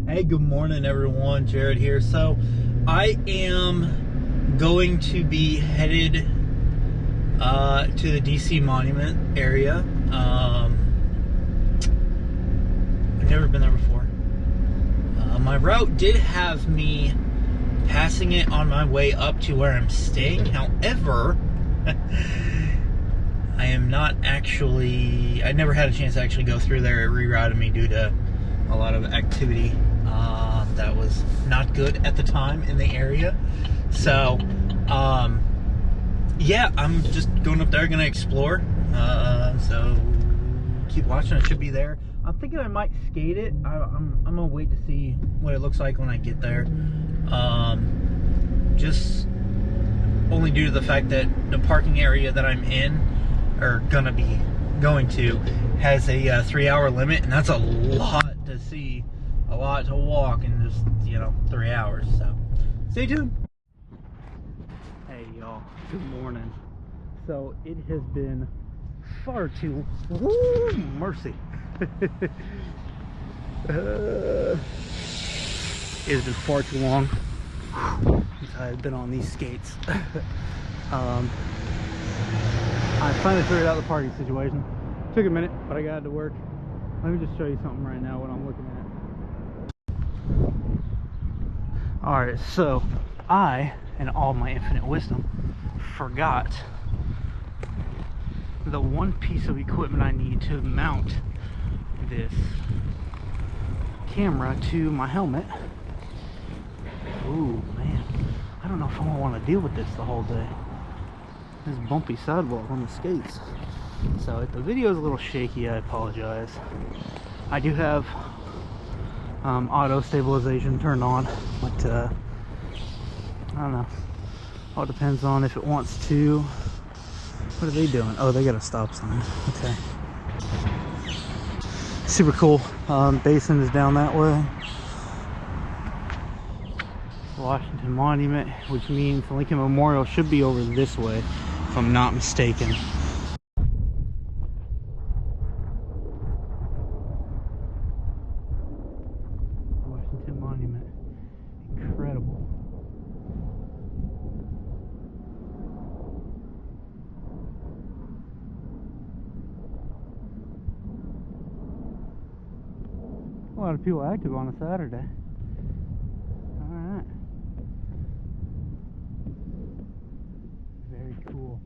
Hey, good morning everyone, Jared here. So I am going to be headed to the DC Monument area. I've never been there before. My route did have me passing it on my way up to where I'm staying. However, I never had a chance to actually go through there. It rerouted me due to a lot of activity that was not good at the time in the area. So yeah, I'm just going up there, gonna explore. So keep watching, it should be there. I'm thinking I might skate it. I'm gonna wait to see what it looks like when I get there. Just only due to the fact that the parking area that I'm in, or gonna be going to, has a 3-hour limit, and that's a lot to see, a lot to walk in just, 3 hours. So stay tuned. Hey y'all, good morning. So it has been far too, mercy. It has been far too long since I've been on these skates. I finally figured out the parking situation. Took a minute, but I got it to work. Let me just show you something right now, what I'm looking at. Alright, so I, in all my infinite wisdom, forgot the one piece of equipment I need to mount this camera to my helmet. Ooh, man. I don't know if I want to deal with this the whole day. This bumpy sidewalk on the skates. So if the video is a little shaky, I apologize. I do have auto stabilization turned on, but I don't know. All depends on if it wants to. What are they doing? Oh, they got a stop sign. Okay. Super cool. Basin is down that way. Washington Monument, which means the Lincoln Memorial should be over this way, if I'm not mistaken. Washington Monument. Incredible. A lot of people active on a Saturday. Alright. Very cool.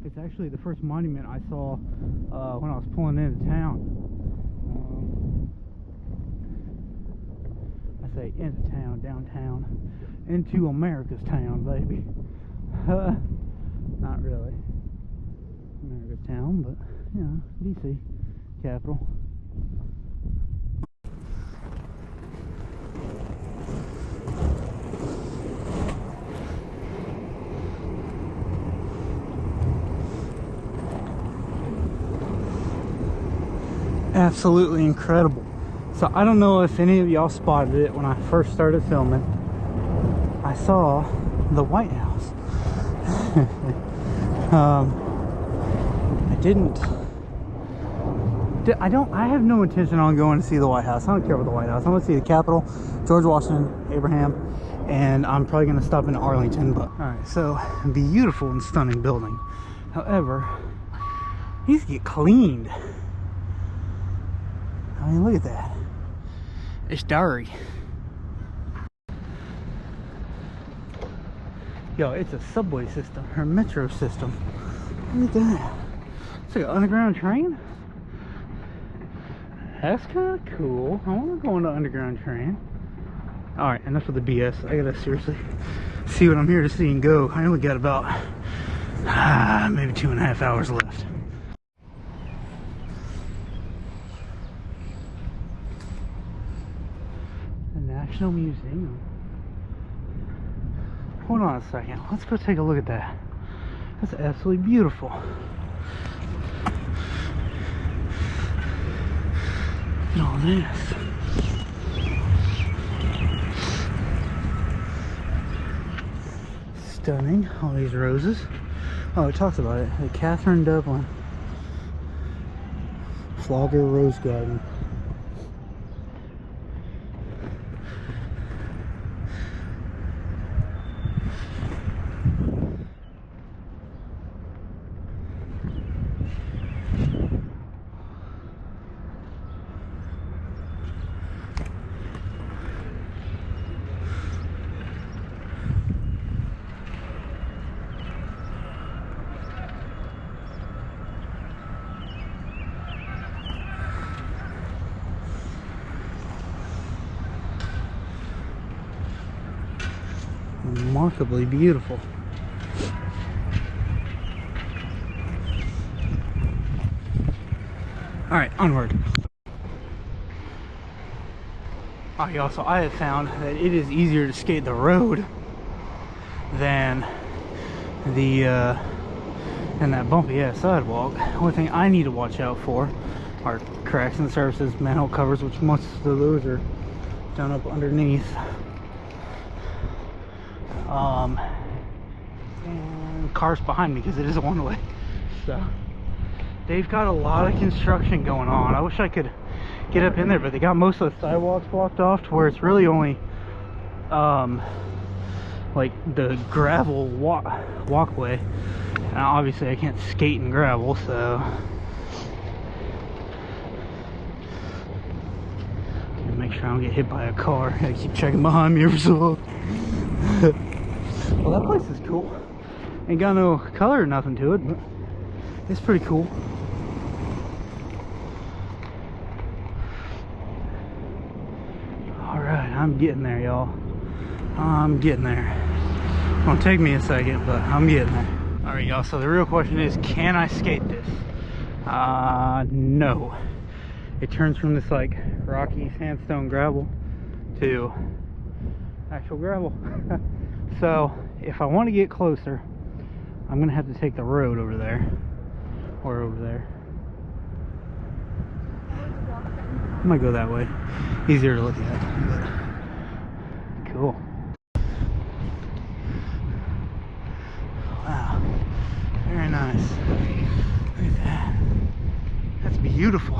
It's actually the first monument I saw when I was pulling into town. I say into town, downtown, into America's town, baby. Not really America's town, but DC capital. Absolutely incredible. So I don't know if any of y'all spotted it when I first started filming. I saw the White House. I have no intention on going to see the White House. I don't care about the White House. I'm going to see the Capitol, George Washington, Abraham, and I'm probably going to stop in Arlington. But alright, so beautiful and stunning building. However, these get cleaned. I mean, look at that. It's dirty. Yo, it's a subway system, or a metro system. Look at that. It's like an underground train. That's kind of cool. I want to go on the underground train. Alright, enough of the BS. I gotta seriously see what I'm here to see and go. I only got about maybe 2.5 hours left. National Museum. Hold on a second. Let's go take a look at that. That's absolutely beautiful. Look at all this. Stunning. All these roses. Oh, it talks about it. The Catherine Dublin Flogger Rose Garden. remarkably beautiful. Alright, onward. Alright y'all, so I have found that it is easier to skate the road than that bumpy ass sidewalk. Only thing I need to watch out for are cracks in the surfaces, manhole covers, which most of those are down up underneath. And cars behind me because it is a one-way. So they've got a lot of construction going on. I wish I could get up in there, but they got most of the sidewalks blocked off to where it's really only like the gravel walkway. And obviously I can't skate in gravel, so make sure I don't get hit by a car. I gotta keep checking behind me every so often. Well, that place is cool. Ain't got no color or nothing to it, but it's pretty cool. Alright, I'm getting there, y'all. I'm getting there. It's gonna take me a second, but I'm getting there. Alright, y'all, so the real question is, can I skate this? No. It turns from this like rocky sandstone gravel to actual gravel. So if I want to get closer, I'm gonna have to take the road over there or over there. I'm gonna go that way. Easier to look at, but cool. Wow, very nice. Look at that. That's beautiful.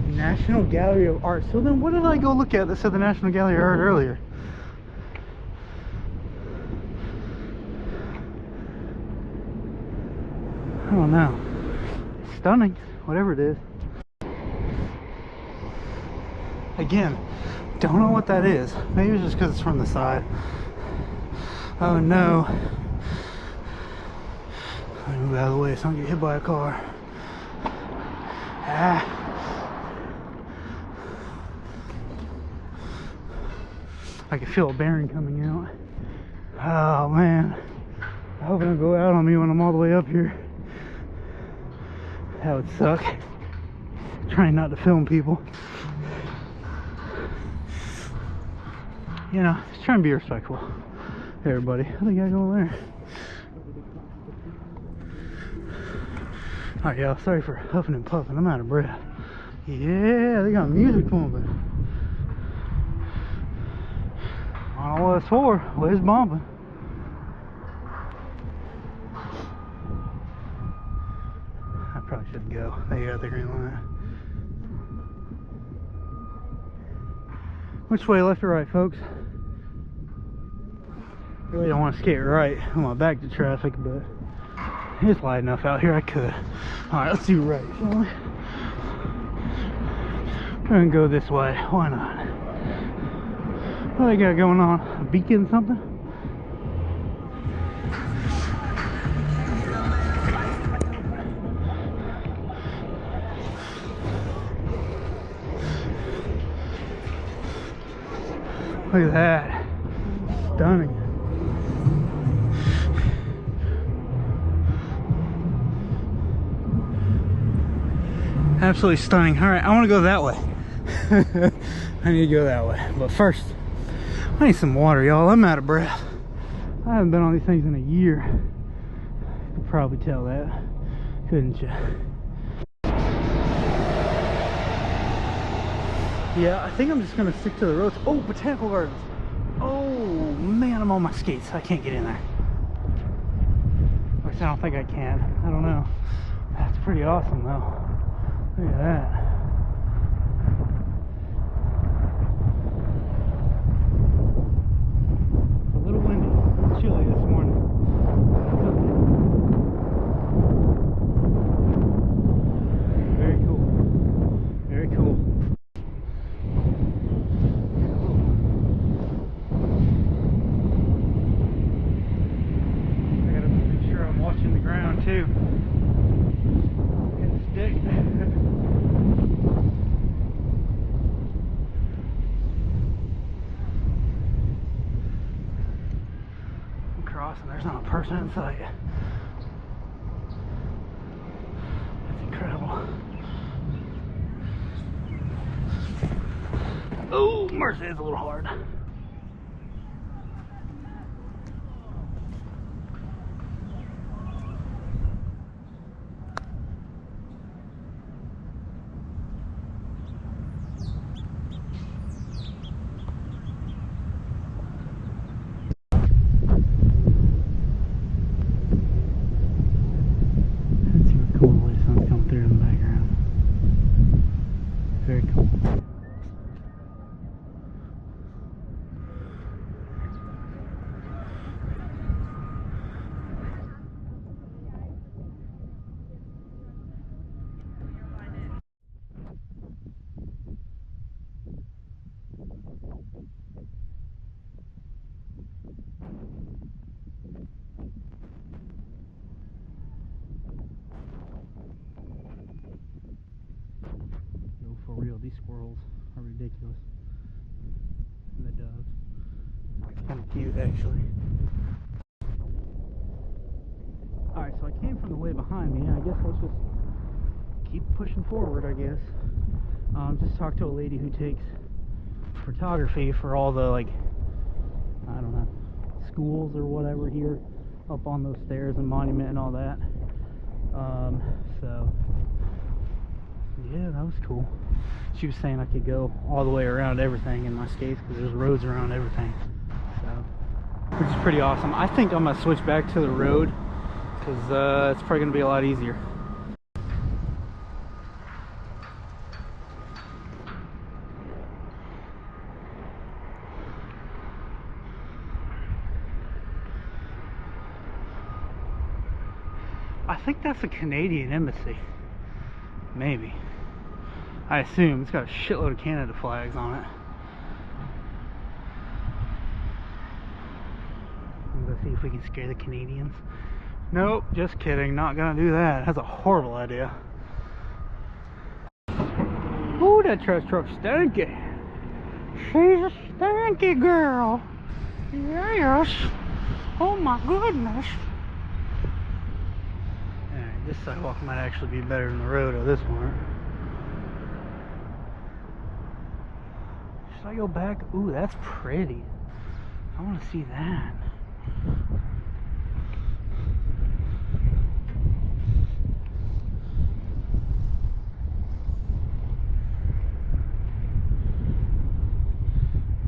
National Gallery of Art. So then what did I go look at that said the National Gallery of Art earlier? I don't know. Stunning, whatever it is. Again, don't know what that is. Maybe it's just because it's from the side. Oh no. Let me move out of the way so I don't get hit by a car. Ah. I can feel a bearing coming out. Oh man. I hope it don't go out on me when I'm all the way up here. That would suck. Trying not to film people. You know, just trying to be respectful. Hey everybody, how do you gotta go there? Alright y'all, sorry for huffing and puffing, I'm out of breath. Yeah, they got music pumping. I don't know what it's for, well it's bumping. I probably shouldn't go. They got the green light. Which way, left or right, folks? Really don't want to skate right on my back to traffic, but it's light enough out here I could. Alright, let's do right, shall we? We're gonna go this way, why not? What they got going on? A beacon something? Look at that. Stunning. Absolutely stunning. Alright, I want to go that way. I need to go that way. But first, I need some water, y'all. I'm out of breath. I haven't been on these things in a year. You could probably tell that, couldn't you? Yeah, I think I'm just gonna stick to the roads. Oh, botanical gardens. Oh man, I'm on my skates. I can't get in there. At least I don't think I can. I don't know. That's pretty awesome though. Look at that. It's a little windy, chilly this morning. Very cool. Very cool. I gotta make sure I'm watching the ground too. Hit the stick. person in sight. That's incredible. Oh, mercy, it's a little hard. For real, these squirrels are ridiculous. And the doves. Kind of cute, actually. Alright, so I came from the way behind me, and I guess let's just keep pushing forward, I guess. Just talked to a lady who takes photography for all the, like, I don't know, schools or whatever here up on those stairs and Monument and all that. So yeah, that was cool. She was saying I could go all the way around everything in my skates because there's roads around everything. So, which is pretty awesome. I think I'm gonna switch back to the road because it's probably gonna be a lot easier. I think that's a Canadian embassy. Maybe. I assume. It's got a shitload of Canada flags on it. Let's see if we can scare the Canadians. Nope, just kidding. Not gonna do that. That's a horrible idea. Ooh, that trash truck's stinky. She's a stinky girl. Yes. Oh my goodness. Alright, this sidewalk might actually be better than the road of this one. Should I go back? Ooh, that's pretty. I want to see that.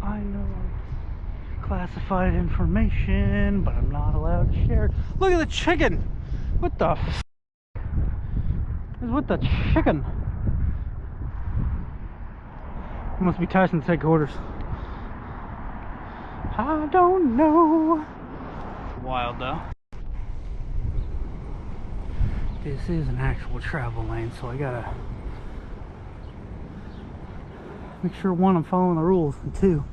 I know classified information, but I'm not allowed to share. Look at the chicken! What the f*** is with the chicken? It must be Tyson's headquarters. I don't know. It's wild though. This is an actual travel lane, so I gotta make sure, one, I'm following the rules, and two,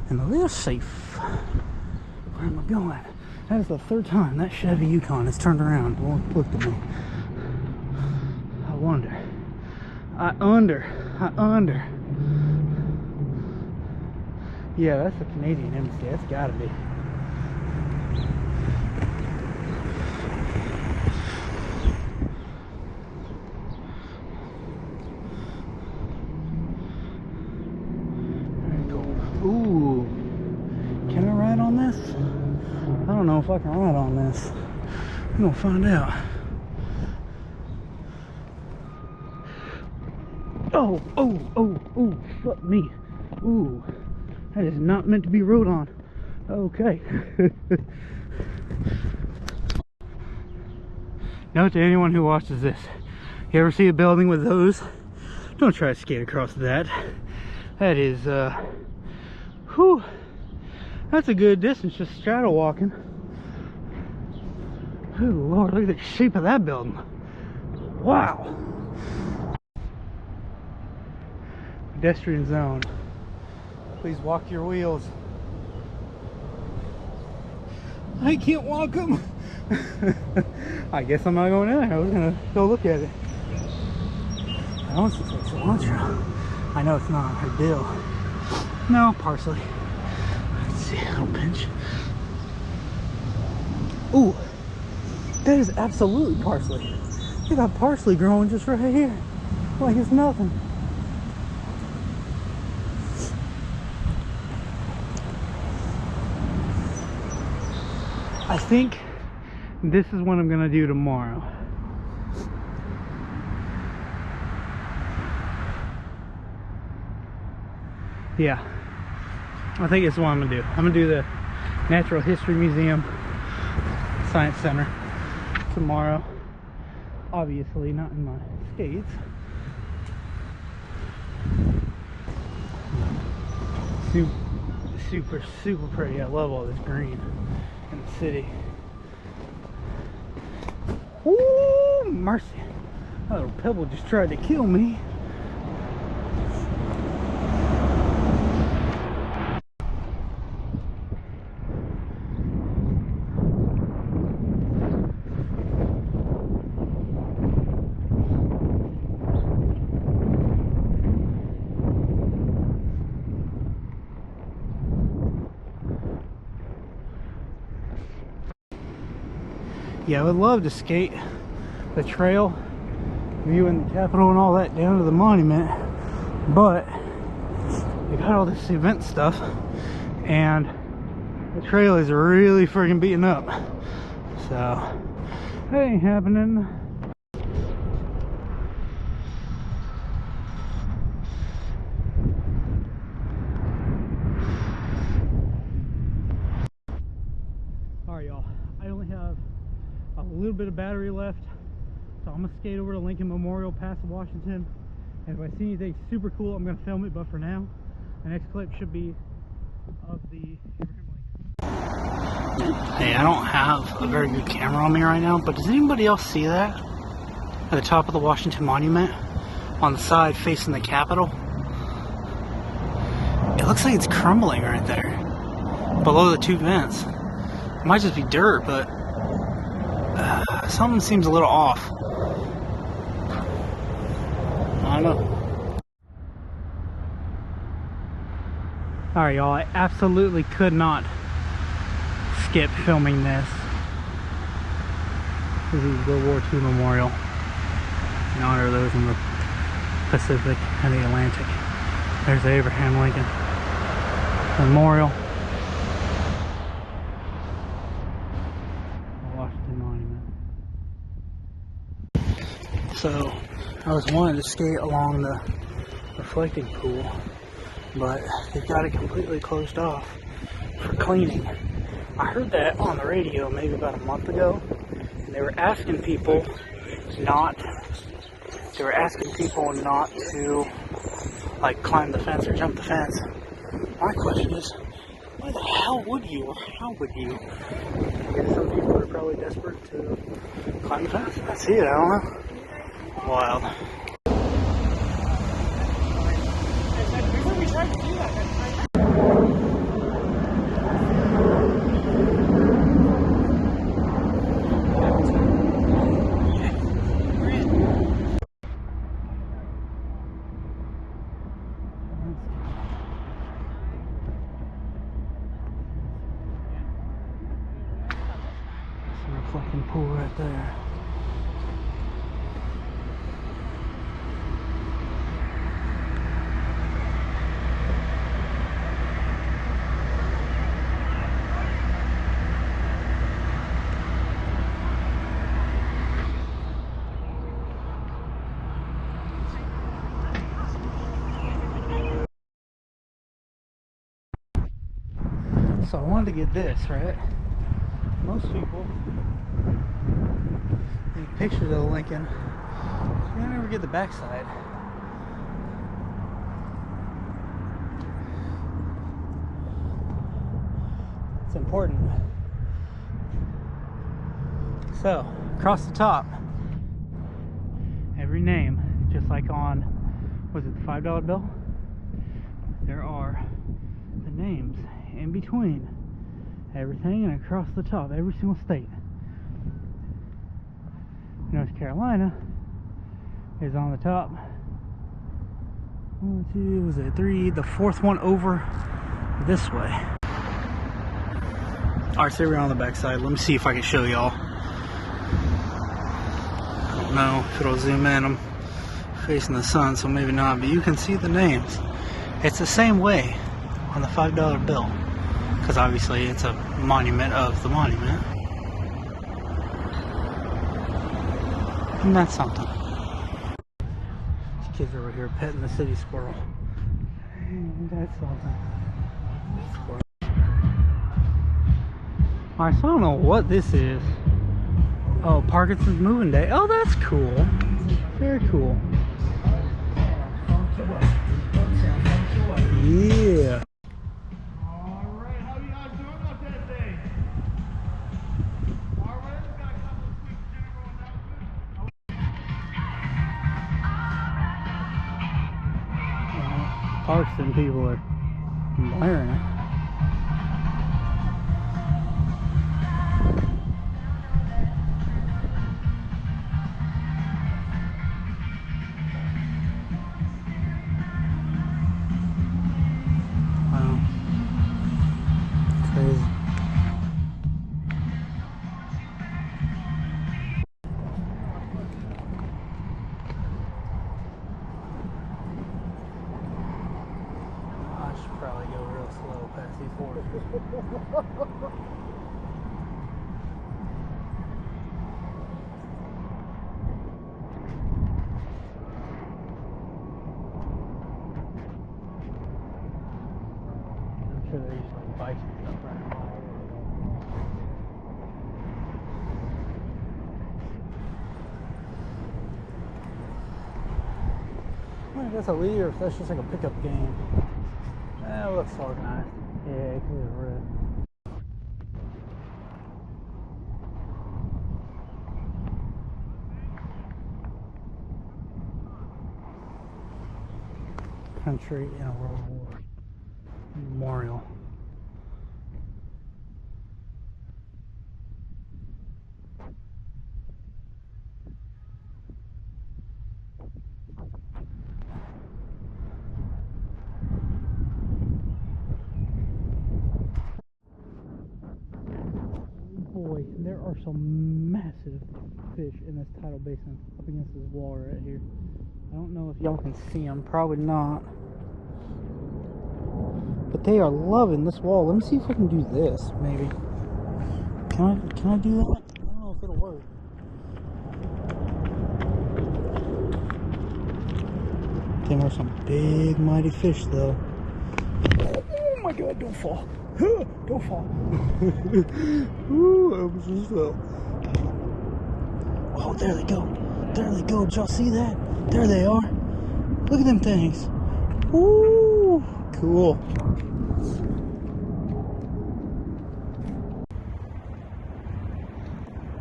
and I live safe. Where am I going? That is the third time that Chevy Yukon has turned around and looked at me. I wonder. Yeah, that's the Canadian embassy. That's gotta be. Very cool. Ooh. Can I ride on this? I don't know if I can ride on this. We're gonna find out. Oh, fuck me. Ooh. That is not meant to be rode on. Okay. Note to anyone who watches this. You ever see a building with those? Don't try to skate across that. That is, whew. That's a good distance just straddle walking. Oh Lord, look at the shape of that building. Wow. Pedestrian zone. Please walk your wheels. I can't walk them. I guess I'm not going in there. I was gonna go look at it. I want to say cilantro. I know it's not her dill. No, parsley. Let's see, a little pinch. Ooh, that is absolutely parsley. You got parsley growing just right here, like it's nothing. I think this is what I'm gonna do tomorrow. Yeah, I think it's what I'm gonna do. I'm gonna do the Natural History Museum, Science Center tomorrow. Obviously not in my skates. Super pretty. I love all this green in the city. Ooh, mercy. That little pebble just tried to kill me. Yeah, I would love to skate the trail, viewing the Capitol and all that down to the monument, but they got all this event stuff and the trail is really freaking beaten up, so that ain't happening. Alright y'all, I only have a little bit of battery left, so I'm gonna skate over to Lincoln Memorial past Washington, and if I see anything super cool I'm gonna film it. But for now, the next clip should be of the Abraham Lincoln. Hey, I don't have a very good camera on me right now, but does anybody else see that at the top of the Washington Monument on the side facing the Capitol? It looks like it's crumbling right there below the two vents. It might just be dirt, but something seems a little off. I don't know. Alright y'all, I absolutely could not skip filming this. This is World War II Memorial in honor of those in the Pacific and the Atlantic. There's the Abraham Lincoln Memorial. So I was wanting to skate along the reflecting pool, but they've got it completely closed off for cleaning. I heard that on the radio maybe about a month ago, and they were asking people not to like climb the fence or jump the fence. My question is, why the hell would you, or how would you? I guess some people are probably desperate to climb the fence. I see it, I don't know. Wild. Some reflecting pool right there. So I wanted to get this, right? Most people take pictures of the Lincoln. You don't ever get the backside. It's important. So, across the top, every name, just like on, was it the $5 bill? There are the names in between everything and across the top, every single state. North Carolina is on the top. 1, 2, was it 3? The fourth one over this way. Alright, so we're on the back side. Let me see if I can show y'all. I don't know if it'll zoom in. I'm facing the sun, so maybe not, but you can see the names. It's the same way on the $5 bill, because obviously it's a monument of the monument. And that's something. These kids are over here petting the city squirrel. And that's something. Squirrel. Alright, so I don't know what this is. Oh, Parkinson's moving day. Oh, that's cool. Very cool. Yeah. Alright, how you guys doing out there today? Alright, we got a couple of quick general announcements. Parkston people are blaring it. Wow. Crazy. I should probably go real slow past these horses. I'm sure there's like bikes and stuff running all over. Well, that's a leader, if that's just like a pickup game. That looks organized. Yeah, clear red. Country in a World War Memorial. Boy, there are some massive fish in this tidal basin up against this wall right here. I don't know if y'all can see them, probably not. But they are loving this wall. Let me see if I can do this, maybe. Can I do that? I don't know if it'll work. There are some big mighty fish though. Oh my god, don't fall. Don't fall. Ooh, I almost just fell. Oh, there they go. There they go. Did y'all see that? There they are. Look at them things. Ooh, cool.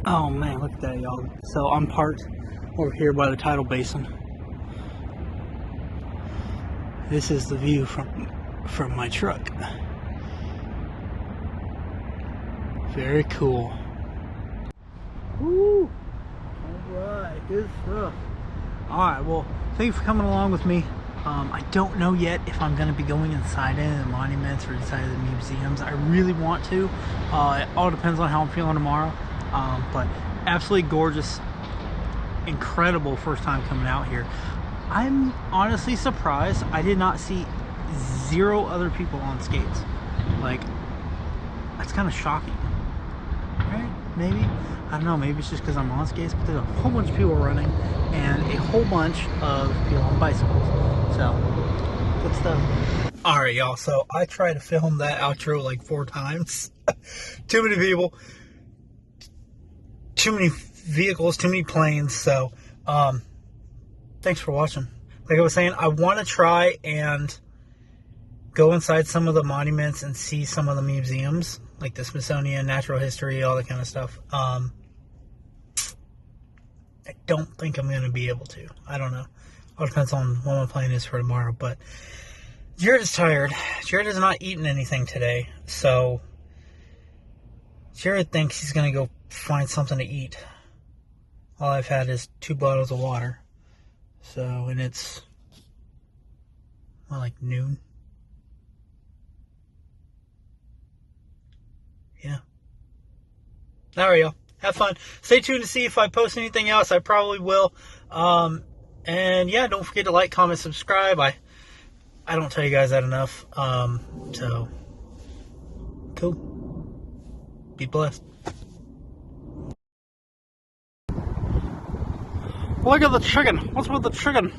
Oh man, look at that, y'all. So I'm parked over here by the tidal basin. This is the view from my truck. Very cool. Woo! Alright, good stuff. Alright, well, thank you for coming along with me. I don't know yet if I'm going to be going inside any of the monuments or inside of the museums. I really want to. It all depends on how I'm feeling tomorrow. But absolutely gorgeous, incredible first time coming out here. I'm honestly surprised I did not see 0 other people on skates. Like, that's kind of shocking. Right? Maybe. I don't know, maybe it's just because I'm on skates, but there's a whole bunch of people running and a whole bunch of people on bicycles. So, good stuff. Alright, y'all, so I tried to film that outro like 4 times. Too many people, too many vehicles, too many planes. So, thanks for watching. Like I was saying, I want to try and go inside some of the monuments and see some of the museums, like the Smithsonian, natural history, all that kind of stuff. I don't think I'm going to be able to. I don't know. All depends on what my plan is for tomorrow. But Jerrid is tired. Jerrid has not eaten anything today. So Jerrid thinks he's going to go find something to eat. All I've had is 2 bottles of water. So, and it's, well, like noon. Yeah. All right, y'all. Have fun. Stay tuned to see if I post anything else. I probably will. And yeah, don't forget to like, comment, subscribe. I don't tell you guys that enough. So cool. Be blessed. Look at the chicken. What's with the chicken?